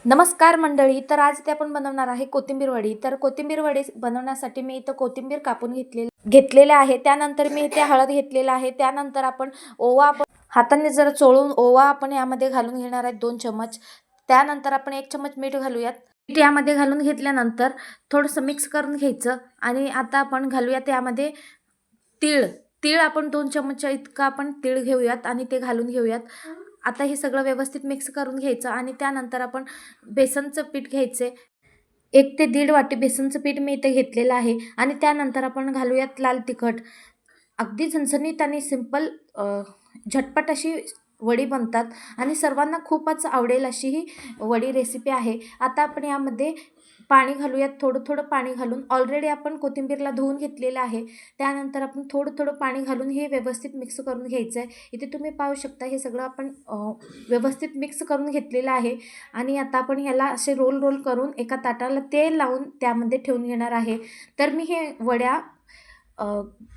नमस्कार मंडळी. तर आज ते आपण बनवणार आहे कोथिंबीर वडी. तर कोथिंबीर वडी बनवण्यासाठी मी इथं कोथिंबीर कापून घेतलेले आहे. त्यानंतर मी इथे हळद घेतलेला आहे. त्यानंतर आपण ओवा हाताने जरा चोळून ओवा आपण यामध्ये घालून घेणार आहे 2 चमच. त्यानंतर आपण 1 चमच मीठ घालूयात. मीठ यामध्ये घालून घेतल्यानंतर थोडंसं मिक्स करून घ्यायचं आणि आता आपण घालूयात यामध्ये तीळ. तीळ आपण 2 चमचा इतका आपण तीळ घेऊयात आणि ते घालून घेऊयात. आता हे सगळं व्यवस्थित मिक्स करून घ्यायचं आणि त्यानंतर आपण बेसनचं पीठ घ्यायचे. 1 ते 1.5 वाटी बेसनचं पीठ मी इथे घेतलेलं आहे आणि त्यानंतर आपण घालूयात लाल तिखट. अगदी झणझणीत आणि सिंपल झटपट अशी वडी बनतात आणि सर्वांना खूपच आवडेल अशी ही वडी रेसिपी आहे. आता आपण यामध्ये पाणी घालूयात. थोडं पाणी घालून ऑलरेडी आपण कोथिंबीरला धुवून घेतलेलं आहे. त्यानंतर आपण थोडं पाणी घालून हे व्यवस्थित मिक्स करून घ्यायचं आहे. इथे तुम्ही पाहू शकता हे सगळं आपण व्यवस्थित मिक्स करून घेतलेलं आहे आणि आता आपण ह्याला असे रोल करून एका ताटाला तेल लावून त्यामध्ये ठेवून घेणार आहे. तर मी हे वड्या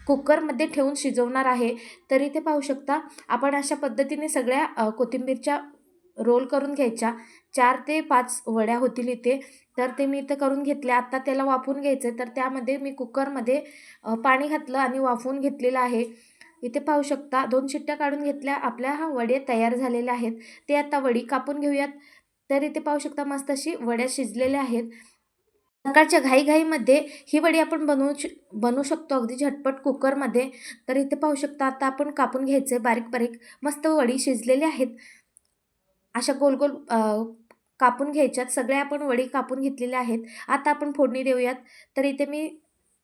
कुकरमध्ये ठेवून शिजवणार आहे. तर इथे पाहू शकता आपण अशा पद्धतीने सगळ्या कोथिंबीरच्या रोल करून घ्यायच्या. 4 ते 5 वड्या होतील इथे. तर ते मी इथं करून घेतल्या. आता त्याला वाफवून घ्यायचं आहे. तर त्यामध्ये मी कुकरमध्ये पाणी घातलं आणि वाफवून घेतलेलं आहे. इथे पाहू शकता 2 शिट्ट्या काढून घेतल्या. आपल्या हा वडे तयार झालेल्या आहेत. ते आता वडी कापून घेऊयात. तर इथे पाहू शकता मस्त अशी वड्या शिजलेल्या आहेत. सकाळच्या घाईघाईमध्ये ही वडी आपण बनवू शकतो अगदी झटपट कुकरमध्ये. तर इथे पाहू शकता आता आपण कापून घ्यायचे बारीक मस्त वडी शिजलेली आहेत. अशा गोल कापून घ्यायच्यात. सगळ्या आपण वडी कापून घेतलेल्या आहेत. आता आपण फोडणी देऊयात. तर इथे मी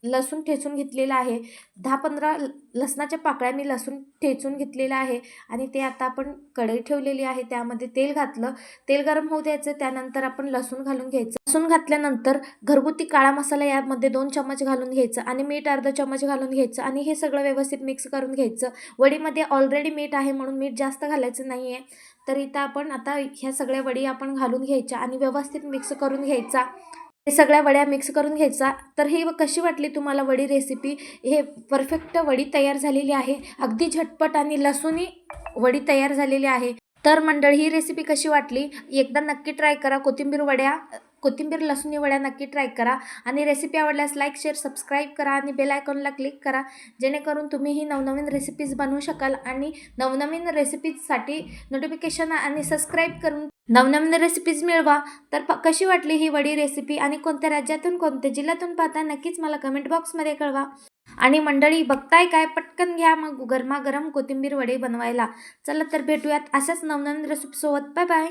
लसूण ठेचून घेतलेला आहे. 10-15 लसणाच्या पाकळ्या मी लसूण ठेचून घेतलेला आहे आणि ते आता आपण कढई ठेवलेली आहे. त्यामध्ये तेल घातलं. तेल गरम होऊ द्यायचं. त्यानंतर आपण लसूण घालून घ्यायचं. लसूण घातल्यानंतर घरगुती काळा मसाला यामध्ये 2 चमच घालून घ्यायचं आणि मीठ अर्धा चमच घालून घ्यायचं आणि हे सगळं व्यवस्थित मिक्स करून घ्यायचं. वडीमध्ये ऑलरेडी मीठ आहे म्हणून मीठ जास्त घालायचं नाही आहे. तर इथं आपण आता ह्या सगळ्या वडी आपण घालून घ्यायच्या आणि व्यवस्थित मिक्स करून घ्यायचा. हे सगळ्या वड्या मिक्स करून घ्यायचा. तर ही कशी वाटली तुम्हाला वडी रेसिपी? हे परफेक्ट वडी तयार झालेली आहे. अगदी झटपट आणि लसूणी वडी तयार झालेली आहे. तर मंडळी ही रेसिपी कशी वाटली एकदा नक्की ट्राय करा. कोथिंबीर लसुणी वड्या नक्की ट्राय करा आणि रेसिपी आवडल्यास लाईक, शेअर, सबस्क्राईब करा आणि बेल आयकॉनला क्लिक करा. जेणेकरून तुम्ही ही नवनवीन रेसिपीज बनवू शकाल आणि नवनवीन रेसिपीजसाठी नोटिफिकेशन आणि सबस्क्राईब करून नवनवीन रेसिपीज मिळवा. तर कशी वाटली ही वडी रेसिपी आणि कोणत्या राज्यातून कोणत्या जिल्ह्यातून पाहता नक्कीच मला कमेंट बॉक्समध्ये कळवा. आणि मंडळी बघताय काय पटकन घ्या मग गरमागरम कोथिंबीर वडे बनवायला. चला तर भेटूयात अशाच नवनवीन रेसिपीसोबत. Bye bye.